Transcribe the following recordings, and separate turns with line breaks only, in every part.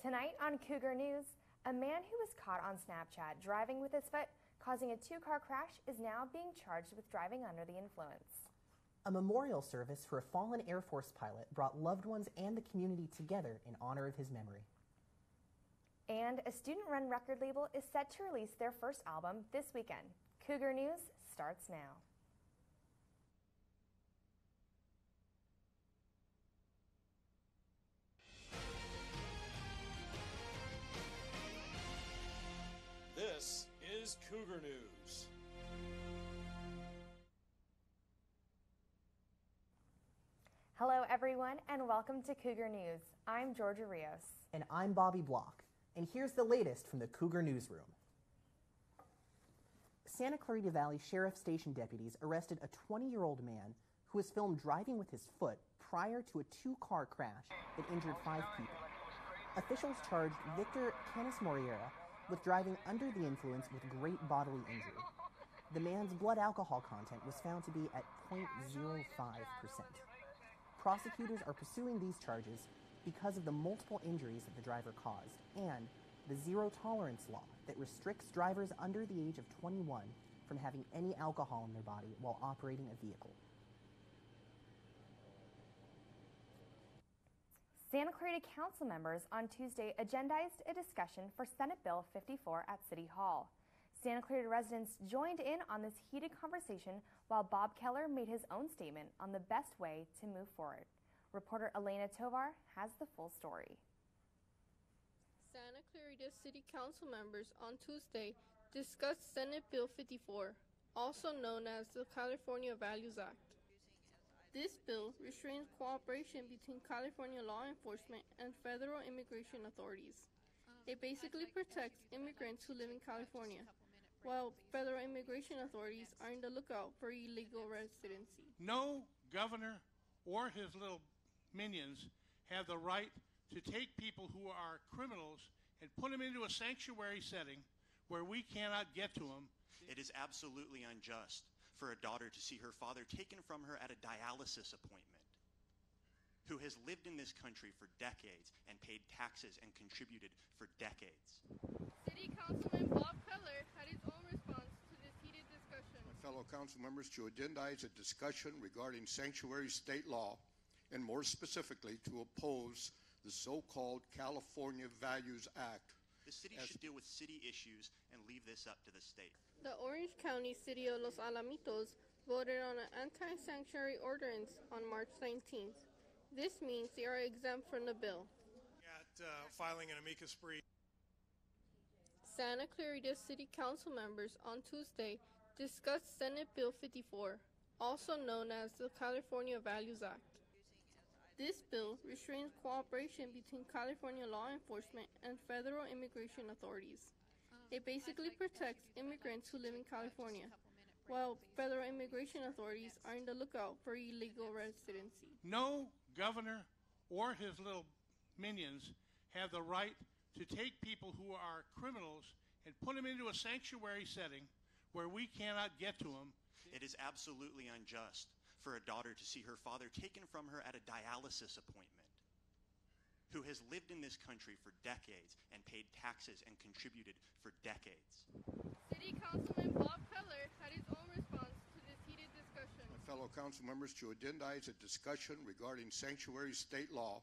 Tonight on Cougar News, a man who was caught on Snapchat driving with his foot, causing a two-car crash, is now being charged with driving under the influence.
A memorial service for a fallen Air Force pilot brought loved ones and the community together in honor of his memory.
And a student-run record label is set to release their first album this weekend. Cougar News starts now.
This is Cougar News.
Hello everyone and welcome to Cougar News. I'm Georgia Rios.
And I'm Bobby Block. And here's the latest from the Cougar Newsroom. Santa Clarita Valley Sheriff Station deputies arrested a 20-year-old man who was filmed driving with his foot prior to a two-car crash that injured 5 people. Officials charged Victor Canis Moriera with driving under the influence with great bodily injury. The man's blood alcohol content was found to be at 0.05%. Prosecutors are pursuing these charges because of the multiple injuries that the driver caused and the zero-tolerance law that restricts drivers under the age of 21 from having any alcohol in their body while operating a vehicle.
Santa Clarita Council members on Tuesday agendized a discussion for Senate Bill 54 at City Hall. Santa Clarita residents joined in on this heated conversation while Bob Keller made his own statement on the best way to move forward. Reporter Elena Tovar has the full story.
Santa Clarita City Council members on Tuesday discussed Senate Bill 54, also known as the California Values Act. This bill restrains cooperation between California law enforcement and federal immigration authorities. It basically protects immigrants who live in California, while federal immigration authorities are on the lookout for illegal residency.
No governor or his little minions have the right to take people who are criminals and put them into a sanctuary setting where we cannot get to them.
It is absolutely unjust for a daughter to see her father taken from her at a dialysis appointment, who has lived in this country for decades and paid taxes and contributed for decades.
City Councilman Bob Keller had his own response to this heated discussion.
My fellow council members, to agendize a discussion regarding sanctuary state law, and more specifically to oppose the so-called California Values Act.
The city should deal with city issues and leave this up to the state.
The Orange County City of Los Alamitos voted on an anti-sanctuary ordinance on March 19th. This means they are exempt from the bill.
At filing an amicus brief.
Santa Clarita City Council members on Tuesday discussed Senate Bill 54, also known as the California Values Act. This bill restrains cooperation between California law enforcement and federal immigration authorities. It basically protects immigrants who live in California, while federal immigration authorities are on the lookout for illegal residency.
No governor or his little minions have the right to take people who are criminals and put them into a sanctuary setting where we cannot get to them.
It is absolutely unjust for a daughter to see her father taken from her at a dialysis appointment, who has lived in this country for decades and paid taxes and contributed for decades.
City Councilman Bob Keller had his own response to this heated discussion.
My fellow council members, to agendize a discussion regarding sanctuary state law,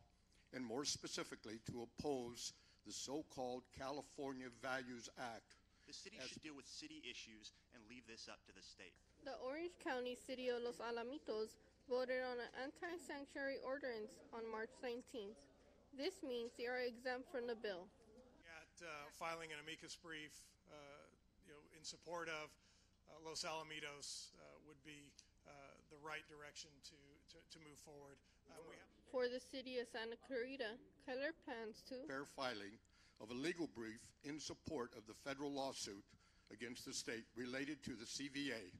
and more specifically to oppose the so-called California Values Act.
The city should deal with city issues and leave this up to the state.
The Orange County City of Los Alamitos voted on an anti-sanctuary ordinance on March 19th. This means they are exempt from the bill.
At filing an amicus brief, in support of Los Alamitos would be the right direction to move forward.
For the city of Santa Clarita, Keller plans to
Fair filing of a legal brief in support of the federal lawsuit against the state related to the CVA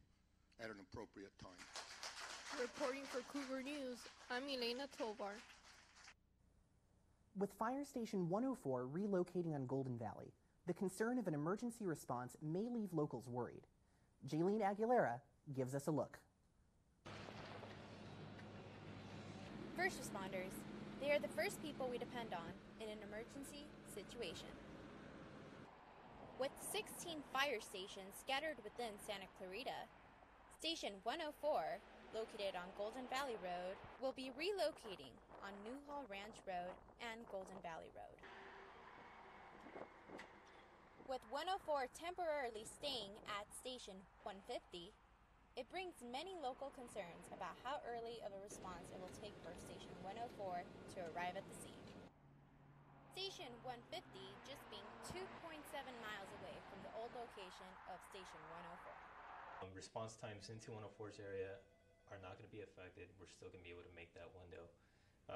at an appropriate time.
Reporting for Cougar News, I'm Elena Tovar.
With Fire Station 104 relocating on Golden Valley, the concern of an emergency response may leave locals worried. Jaylene Aguilera gives us a look.
First responders. They are the first people we depend on in an emergency situation. With 16 fire stations scattered within Santa Clarita, Station 104, located on Golden Valley Road, will be relocating on Newhall Ranch Road and Golden Valley Road. With 104 temporarily staying at Station 150, it brings many local concerns about how early of a response it will take for Station 104 to arrive at the scene. Station 150 just being 2.7 miles away from the old location of Station 104.
Response times into 104's area are not going to be affected. We're still going to be able to make that window.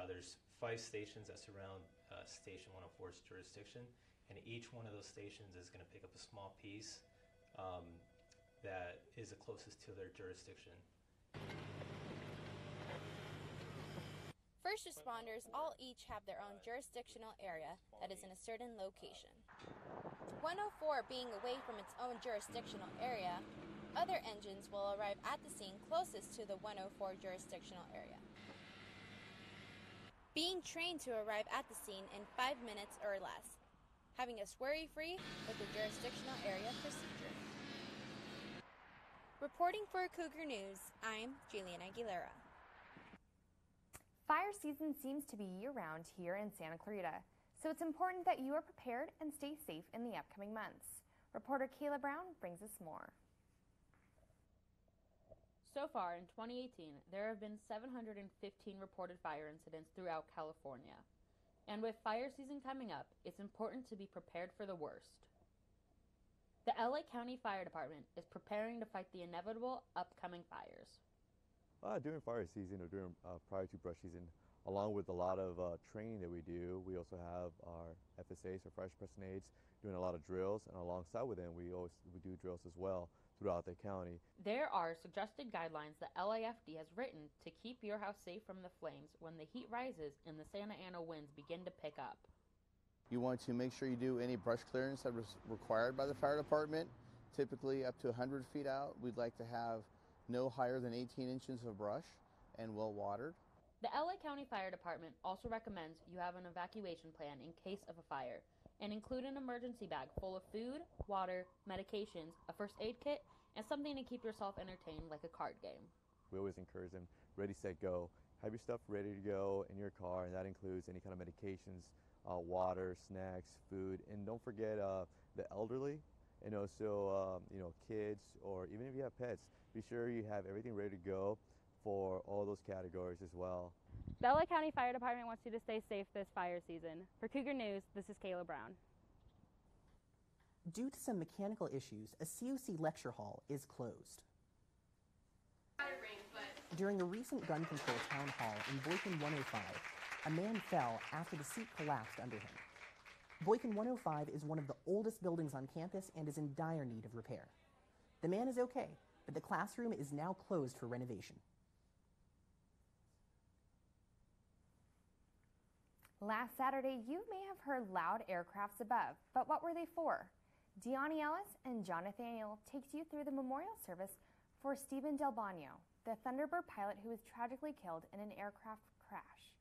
There's 5 stations that surround Station 104's jurisdiction, and each one of those stations is going to pick up a small piece that is the closest to their jurisdiction.
First responders all each have their own jurisdictional area that is in a certain location. 104 being away from its own jurisdictional area, other engines will arrive at the scene closest to the 104 jurisdictional area, being trained to arrive at the scene in 5 minutes or less, having us worry-free with the jurisdictional area procedure. Reporting for Cougar News, I'm Julian Aguilera.
Fire season seems to be year-round here in Santa Clarita, so it's important that you are prepared and stay safe in the upcoming months. Reporter Kayla Brown brings us more.
So far in 2018, there have been 715 reported fire incidents throughout California. And with fire season coming up, it's important to be prepared for the worst. The LA County Fire Department is preparing to fight the inevitable upcoming fires.
During fire season or prior to brush season, along with a lot of training that we do, we also have our FSAs, or Fire Suppression Aides, doing a lot of drills, and alongside with them, we do drills as well throughout the county.
There are suggested guidelines that LAFD has written to keep your house safe from the flames when the heat rises and the Santa Ana winds begin to pick up.
You want to make sure you do any brush clearance that was required by the fire department, typically up to 100 feet out. We'd like to have no higher than 18 inches of brush and well watered.
The LA County Fire Department also recommends you have an evacuation plan in case of a fire and include an emergency bag full of food, water, medications, a first aid kit, and something to keep yourself entertained like a card game.
We always encourage them, ready, set, go. Have your stuff ready to go in your car, and that includes any kind of medications, water, snacks, food, and don't forget the elderly, and also kids, or even if you have pets, be sure you have everything ready to go for all those categories as well.
The LA County Fire Department wants you to stay safe this fire season. For Cougar News, this is Kayla Brown.
Due to some mechanical issues, a COC lecture hall is closed. During a recent gun control town hall in Boykin 105, a man fell after the seat collapsed under him. Boykin 105 is one of the oldest buildings on campus and is in dire need of repair. The man is okay, but the classroom is now closed for renovation.
Last Saturday, you may have heard loud aircrafts above, but what were they for? Deani Ellis and John Nathaniel takes you through the memorial service for Stephen Del Bagno, the Thunderbird pilot who was tragically killed in an aircraft crash.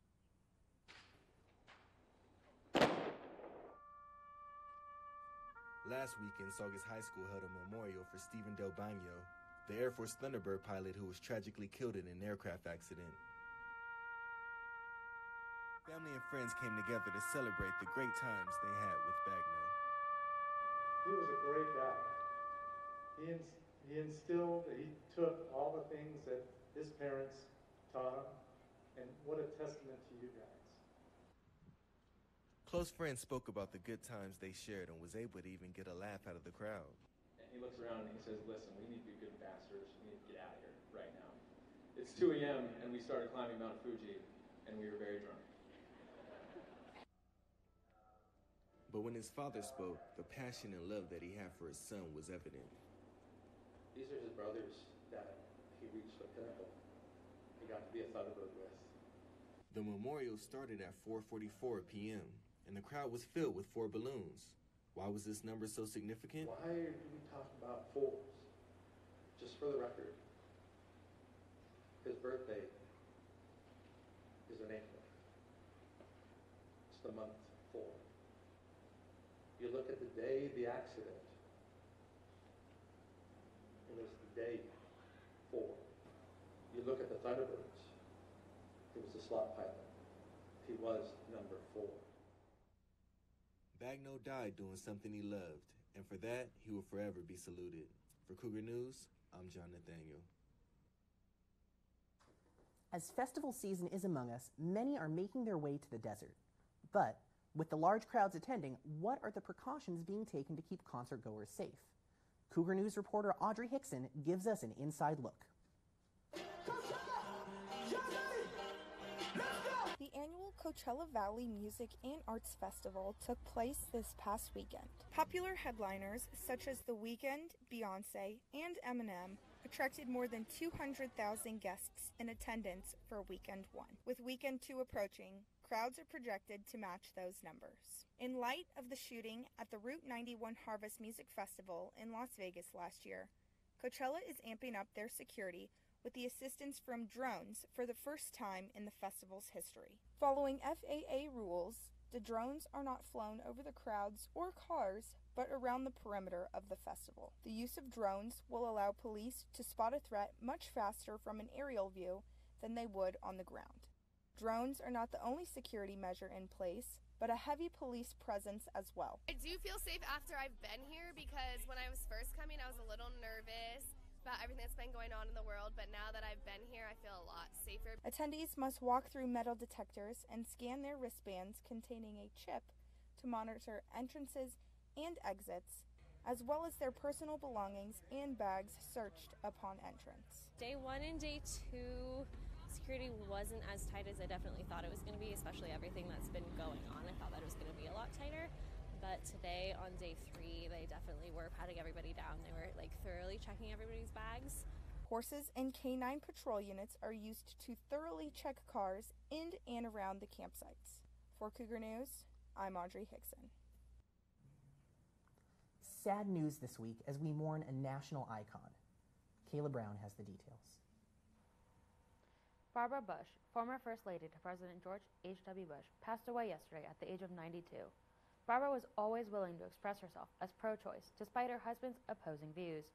Last weekend, Saugus High School held a memorial for Stephen Del Bagno, the Air Force Thunderbird pilot who was tragically killed in an aircraft accident. Family and friends came together to celebrate the great times they had with Bagno.
He was a great guy. He instilled, he took all the things that his parents taught him, and what a testament to you guys.
Close friends spoke about the good times they shared and was able to even get a laugh out of the crowd.
And he looks around and he says, listen, we need to be good ambassadors. We need to get out of here right now. It's 2 a.m. and we started climbing Mount Fuji, and we were very drunk.
But when his father spoke, the passion and love that he had for his son was evident.
These are his brothers that he reached the pinnacle. He got to be a Thunderbird with.
The memorial started at 4:44 p.m., and the crowd was filled with 4 balloons. Why was this number so significant?
Why do we talk about 4s? Just for the record, his birthday is in April. It's the month 4.
day of the accident, it was the day 4. You look at the Thunderbirds, he was a slot pilot. He was number 4.
Bagno died doing something he loved, and for that, he will forever be saluted. For Cougar News, I'm John Nathaniel.
As festival season is among us, many are making their way to the desert. But with the large crowds attending, what are the precautions being taken to keep concert-goers safe? Cougar News reporter Audrey Hickson gives us an inside look.
The annual Coachella Valley Music and Arts Festival took place this past weekend. Popular headliners such as The Weeknd, Beyoncé, and Eminem attracted more than 200,000 guests in attendance for Weekend 1. With Weekend 2 approaching, crowds are projected to match those numbers. In light of the shooting at the Route 91 Harvest Music Festival in Las Vegas last year, Coachella is amping up their security with the assistance from drones for the first time in the festival's history. Following FAA rules, the drones are not flown over the crowds or cars, but around the perimeter of the festival. The use of drones will allow police to spot a threat much faster from an aerial view than they would on the ground. Drones are not the only security measure in place, but a heavy police presence as well.
I do feel safe after I've been here because when I was first coming, I was a little nervous about everything that's been going on in the world, but now that I've been here, I feel a lot safer.
Attendees must walk through metal detectors and scan their wristbands containing a chip to monitor entrances and exits, as well as their personal belongings and bags searched upon entrance.
Day 1 and day 2, security wasn't as tight as I definitely thought it was going to be, especially everything that's been going on. I thought that it was going to be a lot tighter. But today on day 3, they definitely were patting everybody down. They were thoroughly checking everybody's bags.
Horses and canine patrol units are used to thoroughly check cars in and around the campsites. For Cougar News, I'm Audrey Hickson.
Sad news this week as we mourn a national icon. Kayla Brown has the details.
Barbara Bush, former First Lady to President George H.W. Bush, passed away yesterday at the age of 92. Barbara was always willing to express herself as pro-choice, despite her husband's opposing views.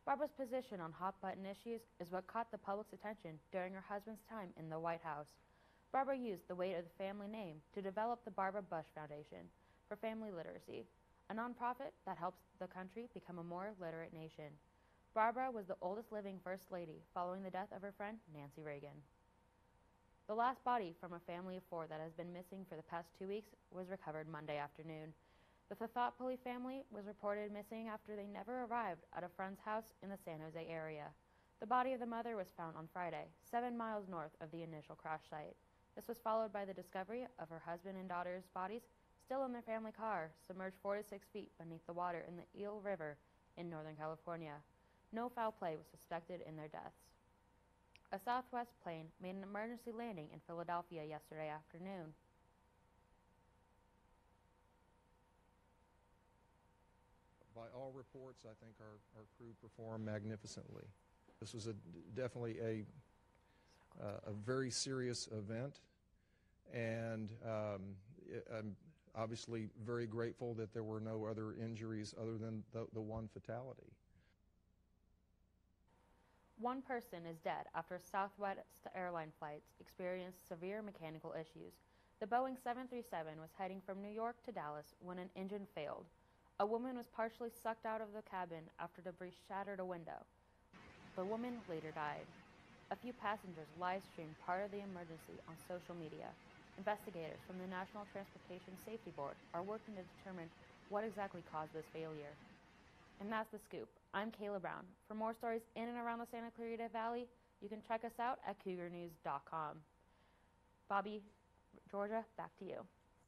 Barbara's position on hot-button issues is what caught the public's attention during her husband's time in the White House. Barbara used the weight of the family name to develop the Barbara Bush Foundation for Family Literacy, a nonprofit that helps the country become a more literate nation. Barbara was the oldest living First Lady following the death of her friend Nancy Reagan. The last body from a family of 4 that has been missing for the past 2 weeks was recovered Monday afternoon. The Thathopoli family was reported missing after they never arrived at a friend's house in the San Jose area. The body of the mother was found on Friday, 7 miles north of the initial crash site. This was followed by the discovery of her husband and daughter's bodies still in their family car, submerged 4 to 6 feet beneath the water in the Eel River in Northern California. No foul play was suspected in their deaths. A Southwest plane made an emergency landing in Philadelphia yesterday afternoon.
By all reports, I think our crew performed magnificently. This was definitely a very serious event, and I'm obviously very grateful that there were no other injuries other than the one fatality.
One person is dead after Southwest airline flights experienced severe mechanical issues. The Boeing 737 was heading from New York to Dallas when an engine failed. A woman was partially sucked out of the cabin after debris shattered a window. The woman later died. A few passengers live-streamed part of the emergency on social media. Investigators from the National Transportation Safety Board are working to determine what exactly caused this failure. And that's the scoop. I'm Kayla Brown. For more stories in and around the Santa Clarita Valley, you can check us out at cougarnews.com. Bobby, Georgia, back to you.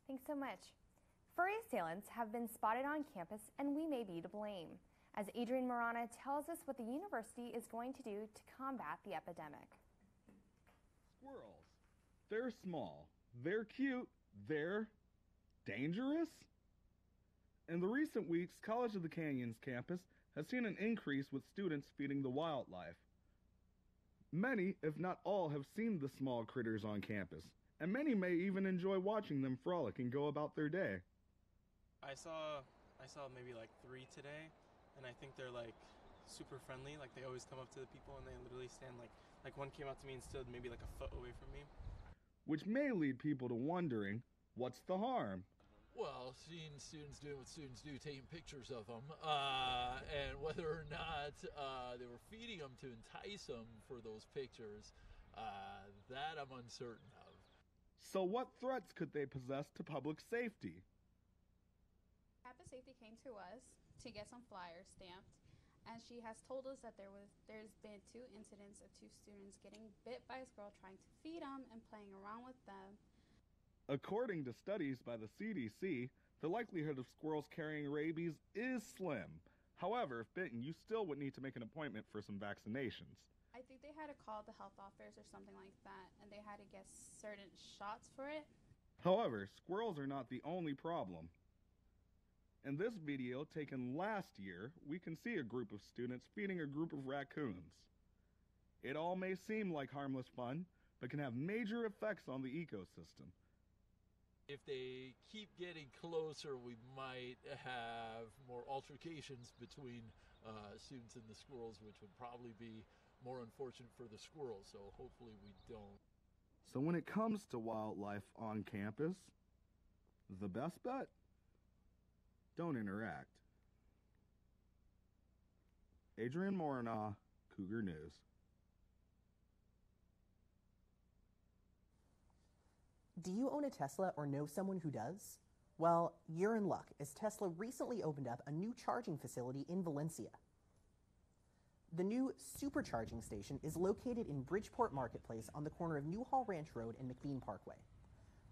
Thanks so much. Furry assailants have been spotted on campus, and we may be to blame. As Adrian Marana tells us what the university is going to do to combat the epidemic.
Squirrels. They're small. They're cute. They're dangerous? In the recent weeks, College of the Canyons campus has seen an increase with students feeding the wildlife. Many, if not all, have seen the small critters on campus, and many may even enjoy watching them frolic and go about their day.
I saw
I saw maybe like 3 today, and I think they're like super friendly. Like they always come up to the people and they literally stand like one came up to me and stood maybe like a foot away from me.
Which may lead people to wondering, what's the harm?
Well, seeing students doing what students do, taking pictures of them, and whether or not they were feeding them to entice them for those pictures, that I'm uncertain of.
So what threats could they possess to public safety?
Campus Safety came to us to get some flyers stamped, and she has told us that there's been 2 incidents of 2 students getting bit by a squirrel trying to feed them and playing around with them.
According to studies by the CDC, the likelihood of squirrels carrying rabies is slim. However, if bitten, you still would need to make an appointment for some vaccinations.
I think they had to call the health office or something like that, and they had to get certain shots for it.
However, squirrels are not the only problem. In this video taken last year, we can see a group of students feeding a group of raccoons. It all may seem like harmless fun, but can have major effects on the ecosystem.
If they keep getting closer, we might have more altercations between students and the squirrels, which would probably be more unfortunate for the squirrels, so hopefully we don't.
So when it comes to wildlife on campus, the best bet? Don't interact. Adrian Morinaw, Cougar News.
Do you own a Tesla or know someone who does? Well, you're in luck, as Tesla recently opened up a new charging facility in Valencia. The new supercharging station is located in Bridgeport Marketplace on the corner of Newhall Ranch Road and McBean Parkway.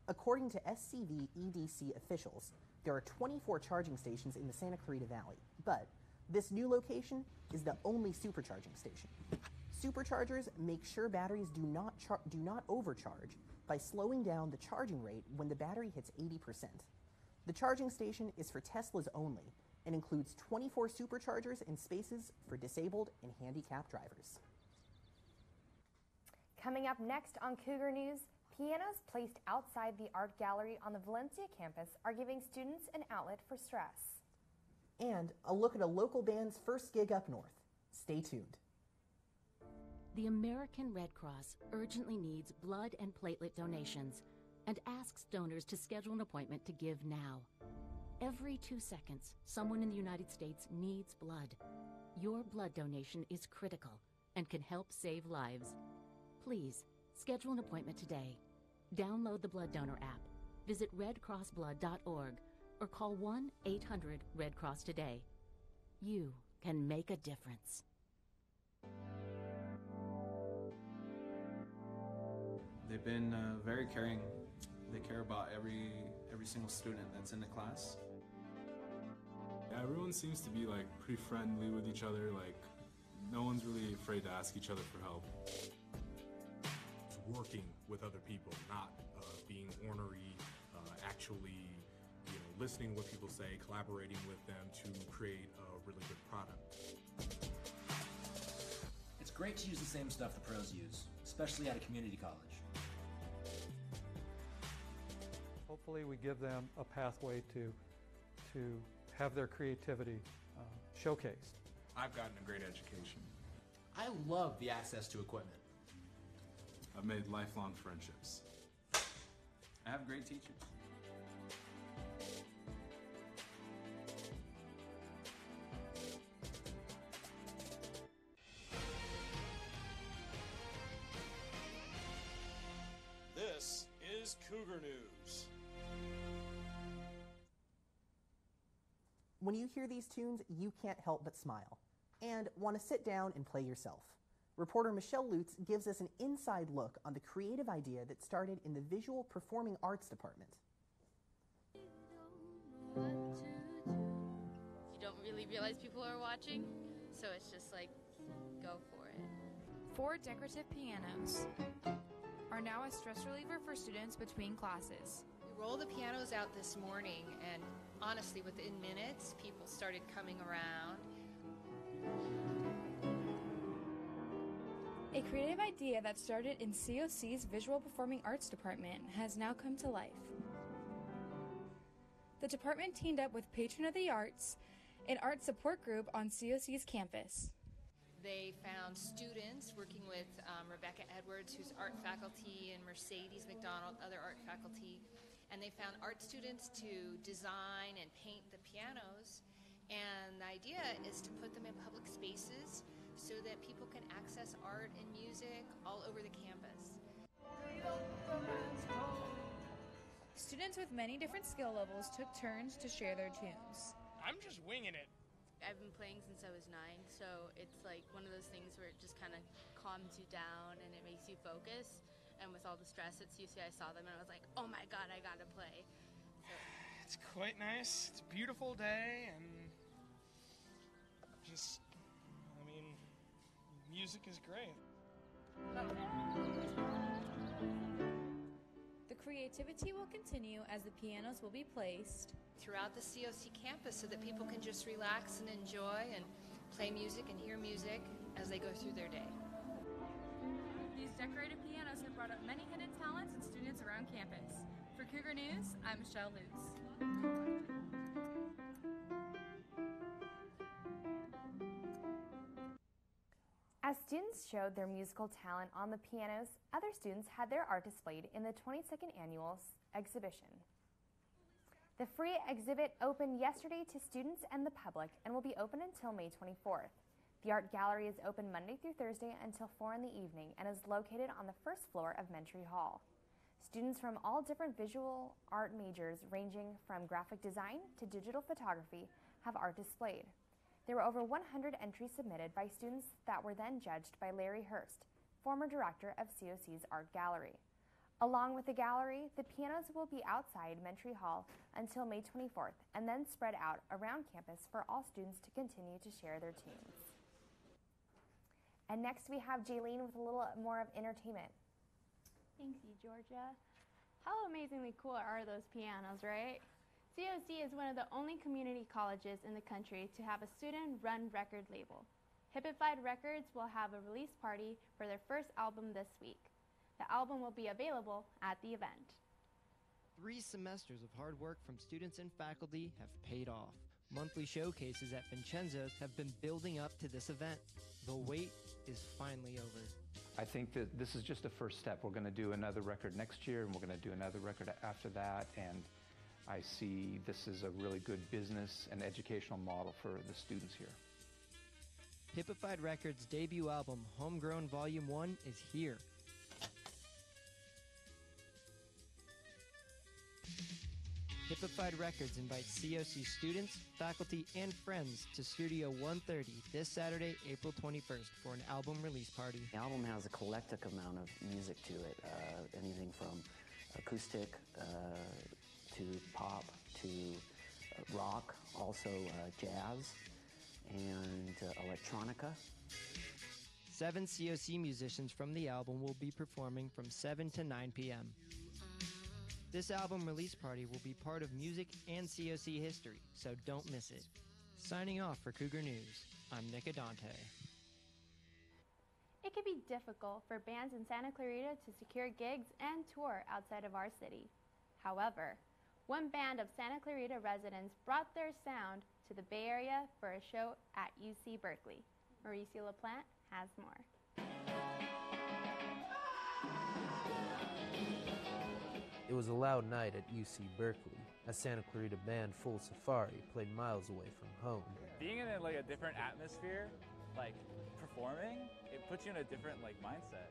According to SCV EDC officials, there are 24 charging stations in the Santa Clarita Valley, but this new location is the only supercharging station. Superchargers make sure batteries do not overcharge by slowing down the charging rate when the battery hits 80%. The charging station is for Teslas only and includes 24 superchargers and spaces for disabled and handicapped drivers.
Coming up next on Cougar News, pianos placed outside the art gallery on the Valencia campus are giving students an outlet for stress.
And a look at a local band's first gig up north. Stay tuned.
The American Red Cross urgently needs blood and platelet donations and asks donors to schedule an appointment to give now. Every 2 seconds, someone in the United States needs blood. Your blood donation is critical and can help save lives. Please, schedule an appointment today. Download the Blood Donor app, visit redcrossblood.org, or call 1-800-RED-CROSS today. You can make a difference.
They've been very caring. They care about every single student that's in the class.
Yeah, everyone seems to be like pretty friendly with each other. Like no one's really afraid to ask each other for help.
Working with other people, not being ornery, actually, listening to what people say, collaborating with them to create a really good product.
It's great to use the same stuff the pros use, especially at a community college.
Hopefully we give them a pathway to have their creativity showcased.
I've gotten a great education.
I love the access to equipment.
I've made lifelong friendships.
I have great teachers.
This is Cougar News.
When you hear these tunes, you can't help but smile and want to sit down and play yourself. Reporter Michelle Lutz gives us an inside look on the creative idea that started in the Visual Performing Arts Department.
You don't really realize people are watching, so it's just like, go for it.
4 decorative pianos are now a stress reliever for students between classes.
We rolled the pianos out this morning, and honestly, within minutes, people started coming around.
A creative idea that started in COC's Visual Performing Arts Department has now come to life. The the department teamed up with Patron of the Arts, an art support group on COC's campus.
They found students working with Rebecca Edwards, who's art faculty, and Mercedes McDonald, other art faculty. And they found art students to design and paint the pianos. And the idea is to put them in public spaces so that people can access art and music all over the campus.
Students with many different skill levels took turns to share their tunes.
I'm just winging it.
I've been playing since I was 9, so it's like one of those things where it just kind of calms you down and it makes you focus. And with all the stress at CUC, I saw them and I was like, oh my God, I gotta play. So.
It's quite nice. It's a beautiful day and just, I mean, music is great.
The creativity will continue as the pianos will be placed
throughout the COC campus so that people can just relax and enjoy and play music and hear music as they go through their day.
These decorated pianos have brought up many hidden talents and students around campus. For Cougar News, I'm Michelle Lutz.
As students showed their musical talent on the pianos, other students had their art displayed in the 22nd annual exhibition. The free exhibit opened yesterday to students and the public and will be open until May 24th. The art gallery is open Monday through Thursday until 4 in the evening and is located on the first floor of Mentry Hall. Students from all different visual art majors ranging from graphic design to digital photography have art displayed. There were over 100 entries submitted by students that were then judged by Larry Hurst, former director of COC's art gallery. Along with the gallery, the pianos will be outside Mentry Hall until May 24th and then spread out around campus for all students to continue to share their tunes. And next we have Jaylene with a little more of entertainment.
Thank you, Georgia. How amazingly cool are those pianos, right? COC is one of the only community colleges in the country to have a student-run record label. Hippified Records will have a release party for their first album this week. The album will be available at the event.
3 semesters of hard work from students and faculty have paid off. Monthly showcases at Vincenzo's have been building up to this event. The wait is finally over.
I think that this is just a first step. We're going to do another record next year, and we're going to do another record after that, and I see this is a really good business and educational model for the students here.
Hippified Records' debut album, Homegrown Volume 1, is here. Hippified Records invites COC students, faculty, and friends to Studio 130 this Saturday, April 21st for an album release party.
The album has a eclectic amount of music to it, anything from acoustic to pop to rock, also jazz and electronica.
7 COC musicians from the album will be performing from 7 to 9 p.m. This album release party will be part of music and COC history, so don't miss it. Signing off for Cougar News, I'm Nick Adante.
It can be difficult for bands in Santa Clarita to secure gigs and tour outside of our city. However, one band of Santa Clarita residents brought their sound to the Bay Area for a show at UC Berkeley. Mauricio LaPlante has more.
It was a loud night at UC Berkeley. A Santa Clarita band, Full Safari, played miles away from home.
Being in a different atmosphere, performing, it puts you in a different mindset.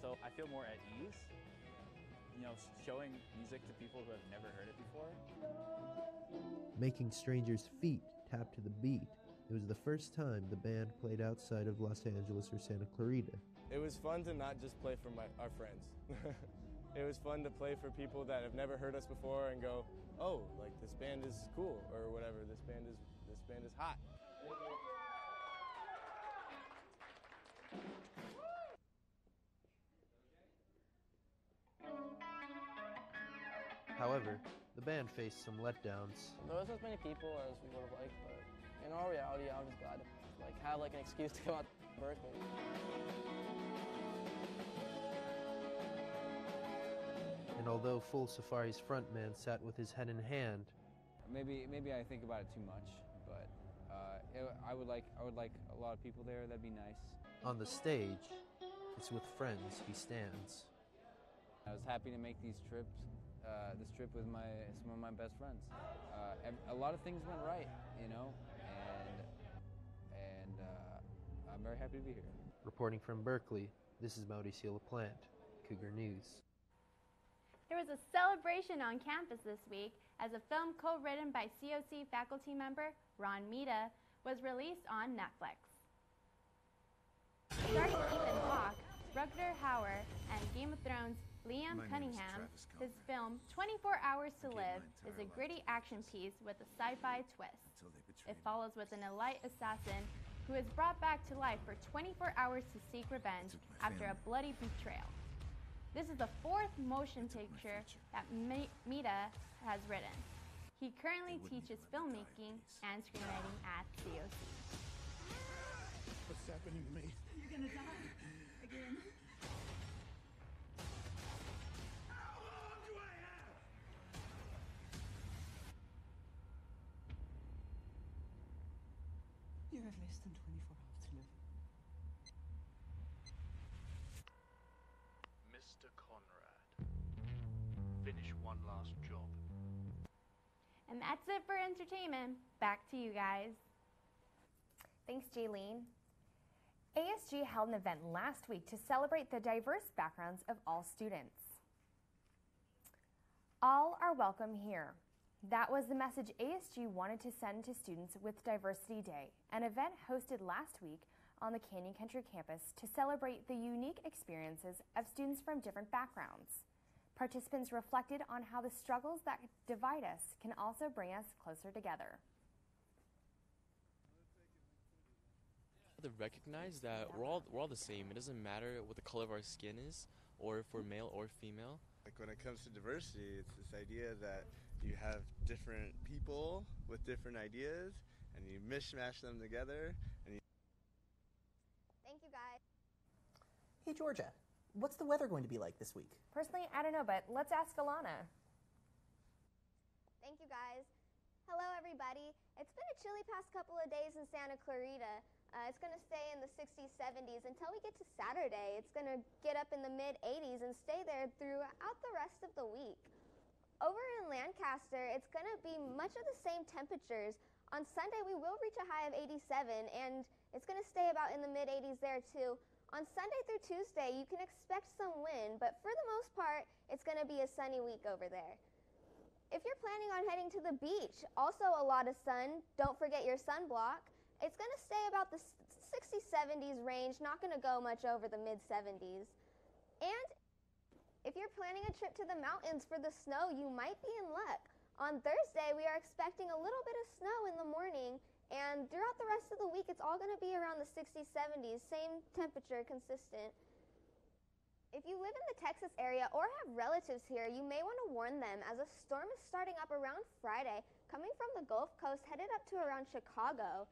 So I feel more at ease, showing music to people who have never heard it before.
Making strangers' feet tap to the beat. It was the first time the band played outside of Los Angeles or Santa Clarita.
It was fun to not just play for our friends. It was fun to play for people that have never heard us before and go, oh, this band is cool, or whatever, this band is hot.
However, the band faced some letdowns.
There wasn't as many people as we would have liked, but in all reality, I was just glad to have an excuse to come out to Berkeley.
And although Full Safari's frontman sat with his head in hand,
Maybe I think about it too much, but I would like a lot of people there. That'd be nice.
On the stage, it's with friends he stands.
I was happy to make this trip with some of my best friends. A lot of things went right, you know, and I'm very happy to be here.
Reporting from Berkeley, this is Mauricio LaPlante, Cougar News.
There was a celebration on campus this week as a film co-written by COC faculty member Ron Mita was released on Netflix. Starring Ethan Hawke, Rutger Hauer, and Game of Thrones' Liam Cunningham, his film 24 Hours to Live is a gritty action piece with a sci-fi twist. It follows with an elite assassin who is brought back to life for 24 hours to seek revenge after a bloody betrayal. This is the fourth motion picture that Mita has written. He currently teaches filmmaking and screenwriting at COC.
What's happening to me?
You're gonna die again.
How long do I have?
You have less than 24 hours to live.
Mr. Conrad, finish one last job.
And that's it for entertainment. Back to you guys.
Thanks, Jaylene. ASG held an event last week to celebrate the diverse backgrounds of all students. All are welcome here. That was the message ASG wanted to send to students with Diversity Day, an event hosted last week on the Canyon Country campus to celebrate the unique experiences of students from different backgrounds. Participants reflected on how the struggles that divide us can also bring us closer together.
To recognize that we're all the same. It doesn't matter what the color of our skin is, or if we're male or female.
Like when it comes to diversity, it's this idea that you have different people with different ideas, and you mishmash them together.
Thank you, guys.
Hey, Georgia, what's the weather going to be like this week?
Personally, I don't know, but let's ask Alana.
Thank you, guys. Hello, everybody. It's been a chilly past couple of days in Santa Clarita. It's going to stay in the 60s, 70s until we get to Saturday. It's going to get up in the mid-80s and stay there throughout the rest of the week. Over in Lancaster, it's going to be much of the same temperatures. On Sunday, we will reach a high of 87, and it's going to stay about in the mid-80s there, too. On Sunday through Tuesday, you can expect some wind, but for the most part, it's going to be a sunny week over there. If you're planning on heading to the beach, also a lot of sun. Don't forget your sunblock. It's going to stay about the 60s, 70s range, not going to go much over the mid-70s. And if you're planning a trip to the mountains for the snow, you might be in luck. On Thursday, we are expecting a little bit of snow in the morning, and throughout the rest of the week, it's all going to be around the 60s, 70s, same temperature, consistent. If you live in the Texas area or have relatives here, you may want to warn them as a storm is starting up around Friday, coming from the Gulf Coast, headed up to around Chicago.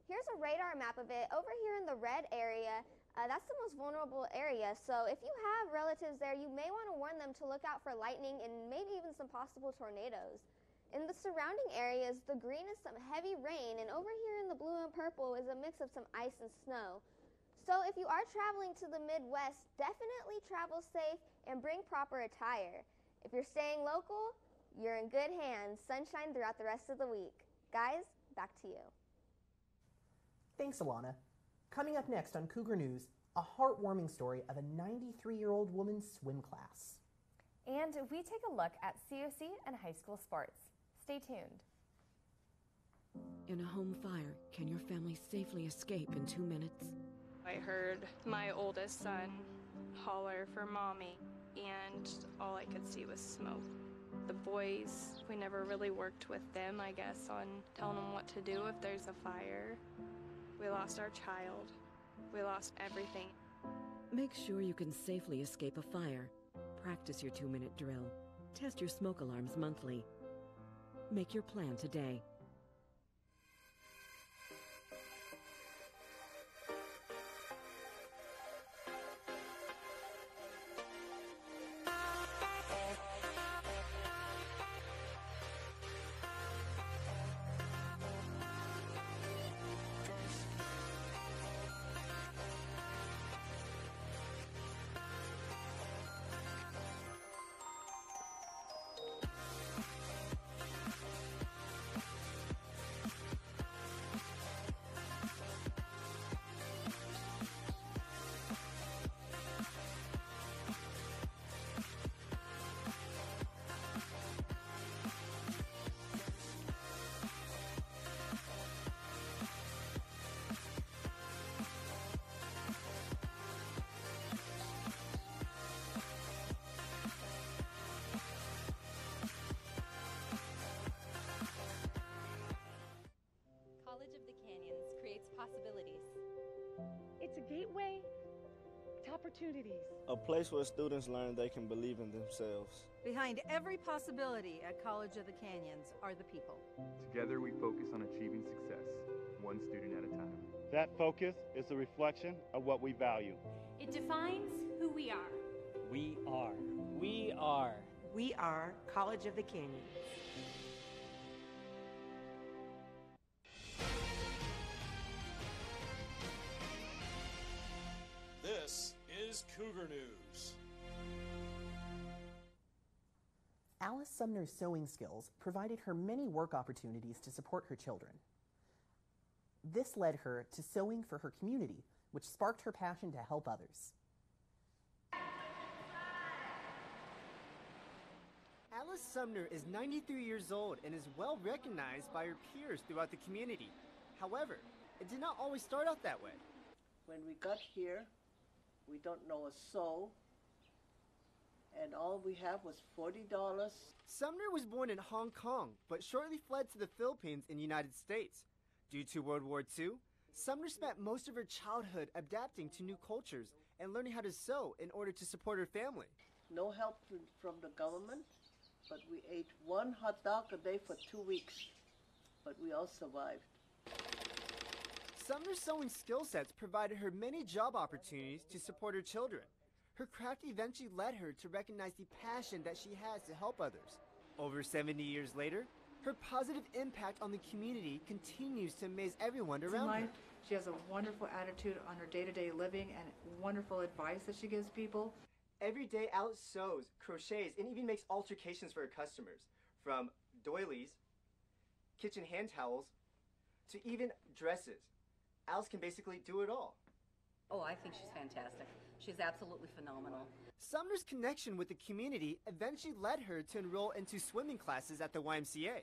Here's a radar map of it. Over here in the red area, that's the most vulnerable area. So if you have relatives there, you may want to warn them to look out for lightning and maybe even some possible tornadoes. In the surrounding areas, the green is some heavy rain, and over here in the blue and purple is a mix of some ice and snow. So if you are traveling to the Midwest, definitely travel safe and bring proper attire. If you're staying local, you're in good hands. Sunshine throughout the rest of the week. Guys, back to you.
Thanks, Alana. Coming up next on Cougar News, a heartwarming story of a 93-year-old woman's swim class.
And we take a look at COC and high school sports. Stay tuned.
In a home fire, can your family safely escape in 2 minutes?
I heard my oldest son holler for mommy, and all I could see was smoke. The boys, we never really worked with them, I guess, on telling them what to do if there's a fire. We lost our child. We lost everything.
Make sure you can safely escape a fire. Practice your 2-minute drill. Test your smoke alarms monthly. Make your plan today.
gateway to opportunities.
A place where students learn they can believe in themselves.
Behind every possibility at College of the Canyons are the people.
Together we focus on achieving success, one student at a time.
That focus is a reflection of what we value.
It defines who we are.
We are. We are.
We are College of the Canyons.
This is Cougar News.
Alice Sumner's sewing skills provided her many work opportunities to support her children. This led her to sewing for her community, which sparked her passion to help others.
Alice Sumner is 93 years old and is well recognized by her peers throughout the community. However, it did not always start out that way.
When we got here, we don't know a sew, and all we have was $40.
Sumner was born in Hong Kong, but shortly fled to the Philippines in the United States. Due to World War II, Sumner spent most of her childhood adapting to new cultures and learning how to sew in order to support her family.
No help from the government, but we ate one hot dog a day for 2 weeks, but we all survived.
Sumner's sewing skill sets provided her many job opportunities to support her children. Her craft eventually led her to recognize the passion that she has to help others. Over 70 years later, her positive impact on the community continues to amaze everyone around her.
She has a wonderful attitude on her day-to-day living and wonderful advice that she gives people.
Every day, Alice sews, crochets, and even makes altercations for her customers. From doilies, kitchen hand towels, to even dresses. Alice can basically do it all.
Oh, I think she's fantastic. She's absolutely phenomenal.
Sumner's connection with the community eventually led her to enroll into swimming classes at the YMCA.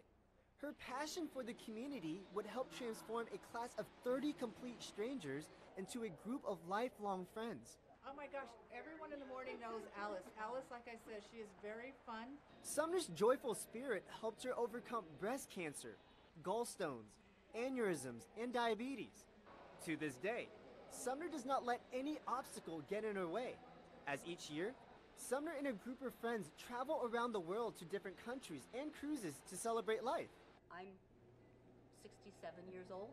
Her passion for the community would help transform a class of 30 complete strangers into a group of lifelong friends.
Oh my gosh, everyone in the morning knows Alice. Alice, like I said, she is very fun.
Sumner's joyful spirit helped her overcome breast cancer, gallstones, aneurysms, and diabetes. To this day, Sumner does not let any obstacle get in her way. As each year, Sumner and a group of friends travel around the world to different countries and cruises to celebrate life.
I'm 67 years old,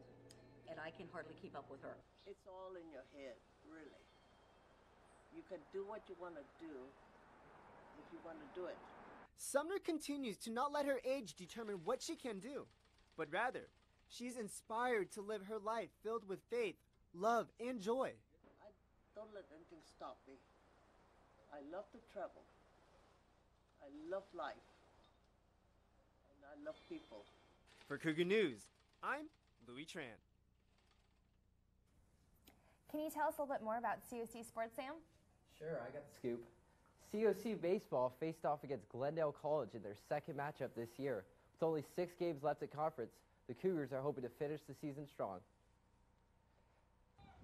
and I can hardly keep up with her.
It's all in your head, really. You can do what you want to do if you want to do it.
Sumner continues to not let her age determine what she can do, but rather, she's inspired to live her life filled with faith, love, and joy.
I don't let anything stop me. I love to travel. I love life. And I love people.
For Cougar News, I'm Louis Tran.
Can you tell us a little bit more about COC sports, Sam?
Sure, I got the scoop. COC baseball faced off against Glendale College in their second matchup this year. With only 6 games left at conference, the Cougars are hoping to finish the season strong.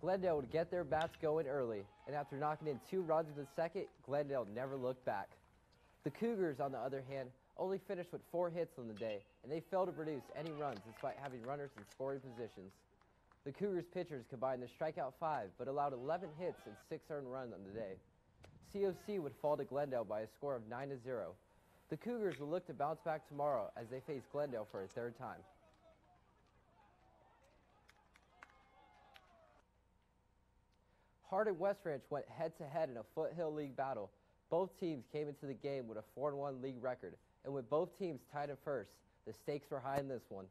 Glendale would get their bats going early, and after knocking in 2 runs in the second, Glendale never looked back. The Cougars, on the other hand, only finished with 4 hits on the day, and they failed to produce any runs despite having runners in scoring positions. The Cougars pitchers combined to strike out 5, but allowed 11 hits and 6 earned runs on the day. COC would fall to Glendale by a score of 9-0. The Cougars will look to bounce back tomorrow as they face Glendale for a 3rd time. Hart and West Ranch went head-to-head in a Foothill League battle. Both teams came into the game with a 4-1 league record, and with both teams tied in first, the stakes were high in this one.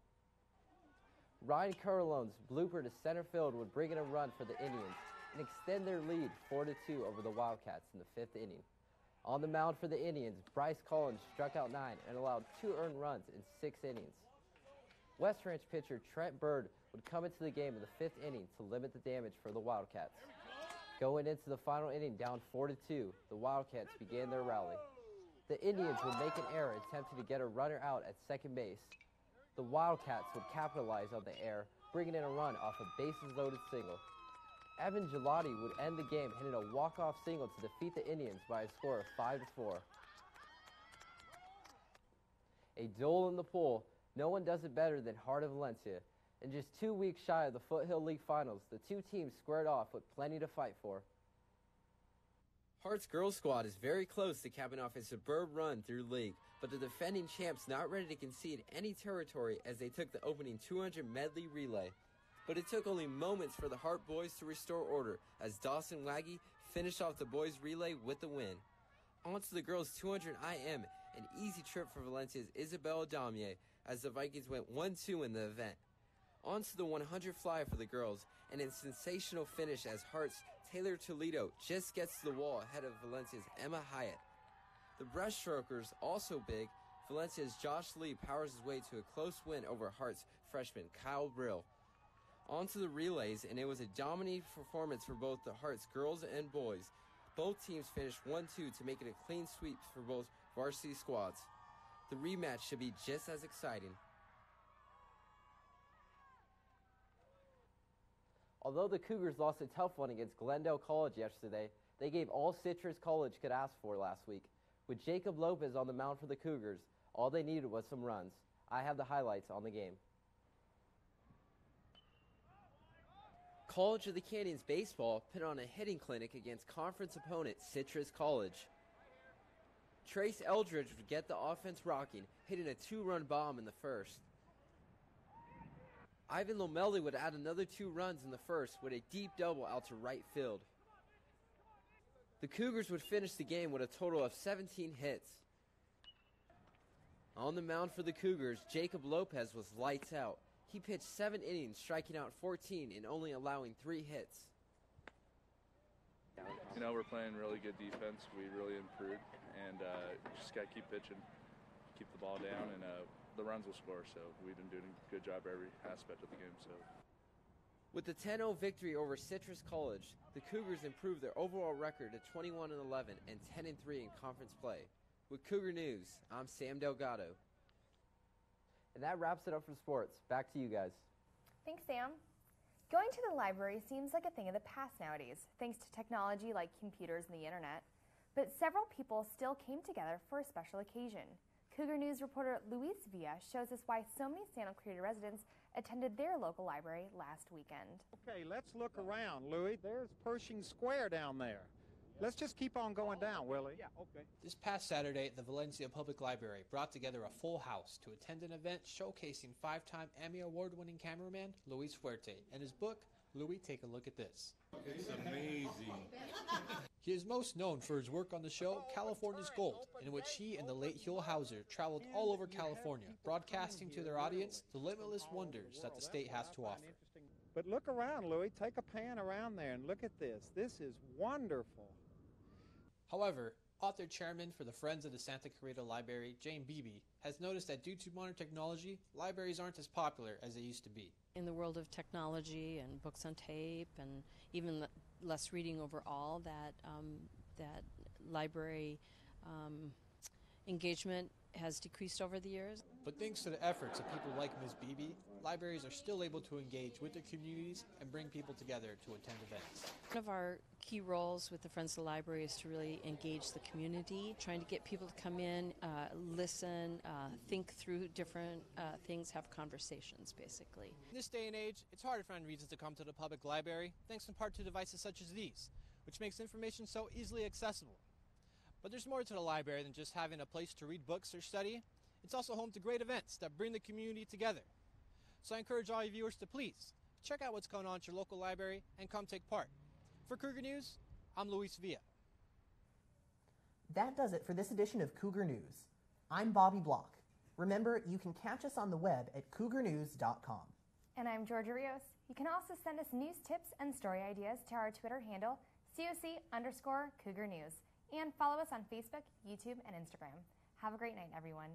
Ryan Curlone's blooper to center field would bring in a run for the Indians and extend their lead 4-2 over the Wildcats in the 5th inning. On the mound for the Indians, Bryce Collins struck out 9 and allowed 2 earned runs in 6 innings. West Ranch pitcher Trent Bird would come into the game in the 5th inning to limit the damage for the Wildcats. Going into the final inning down 4-2, the Wildcats began their rally. The Indians would make an error attempting to get a runner out at second base. The Wildcats would capitalize on the error, bringing in a run off a bases-loaded single. Evan Gelati would end the game hitting a walk-off single to defeat the Indians by a score of 5-4. A duel in the pool. No one does it better than Heart of Valencia. And just 2 weeks shy of the Foothill League Finals, the two teams squared off with plenty to fight for.
Hart's girls squad is very close to capping off a superb run through league, but the defending champs not ready to concede any territory as they took the opening 200 medley relay. But it took only moments for the Hart boys to restore order as Dawson Waggy finished off the boys relay with the win. On to the girls 200 IM, an easy trip for Valencia's Isabel Damier as the Vikings went 1-2 in the event. On to the 100 fly for the girls, and a sensational finish as Hart's Taylor Toledo just gets to the wall ahead of Valencia's Emma Hyatt. The breaststrokers also big. Valencia's Josh Lee powers his way to a close win over Hart's freshman Kyle Brill. On to the relays, and it was a dominating performance for both the Hart's girls and boys. Both teams finished 1-2 to make it a clean sweep for both varsity squads. The rematch should be just as exciting.
Although the Cougars lost a tough one against Glendale College yesterday, they gave all Citrus College could ask for last week. With Jacob Lopez on the mound for the Cougars, all they needed was some runs. I have the highlights on the game.
College of the Canyons baseball put on a hitting clinic against conference opponent Citrus College. Trace Eldridge would get the offense rocking, hitting a 2-run bomb in the first. Ivan Lomelli would add another 2 runs in the first with a deep double out to right field. The Cougars would finish the game with a total of 17 hits. On the mound for the Cougars, Jacob Lopez was lights out. He pitched 7 innings, striking out 14 and only allowing 3 hits.
You know, we're playing really good defense. We really improved, and just got to keep pitching, keep the ball down, and the runs will score. So we've been doing a good job every aspect of the game. So,
with the 10-0 victory over Citrus College, the Cougars improved their overall record to 21-11 and 10-3 in conference play. With Cougar News, I'm Sam Delgado.
And that wraps it up for sports. Back to you guys.
Thanks, Sam. Going to the library seems like a thing of the past nowadays, thanks to technology like computers and the internet. But several people still came together for a special occasion. Cougar News reporter Luis Villa shows us why so many Santa Clarita residents attended their local library last weekend.
Okay, let's look around, Louis. There's Pershing Square down there. Let's just keep on going down, Willie.
Yeah, okay. This past Saturday, the Valencia Public Library brought together a full house to attend an event showcasing 5-time Emmy Award-winning cameraman Luis Fuerte and his book, Louis, Take a Look at This.
It's amazing.
He is most known for his work on the show California's Gold, in which he and the late Huell Hauser traveled all over California, broadcasting to their audience the limitless wonders that the state has to offer.
But look around, Louis. Take a pan around there and look at this. This is wonderful.
However, author chairman for the Friends of the Santa Clarita Library, Jane Beebe, has noticed that due to modern technology, libraries aren't as popular as they used to be.
In the world of technology and books on tape and even less reading overall, that library engagement has decreased over the years.
But thanks to the efforts of people like Ms. Beebe, libraries are still able to engage with their communities and bring people together to attend events.
One of our key roles with the Friends of the Library is to really engage the community, trying to get people to come in, listen, think through different things, have conversations, basically.
In this day and age, it's hard to find reasons to come to the public library, thanks in part to devices such as these, which makes information so easily accessible. But there's more to the library than just having a place to read books or study. It's also home to great events that bring the community together. So I encourage all your viewers to please check out what's going on at your local library and come take part. For Cougar News, I'm Luis Villa.
That does it for this edition of Cougar News. I'm Bobby Block. Remember, you can catch us on the web at cougarnews.com.
And I'm Georgia Rios. You can also send us news tips and story ideas to our Twitter handle, COC_Cougar News. And follow us on Facebook, YouTube, and Instagram. Have a great night, everyone.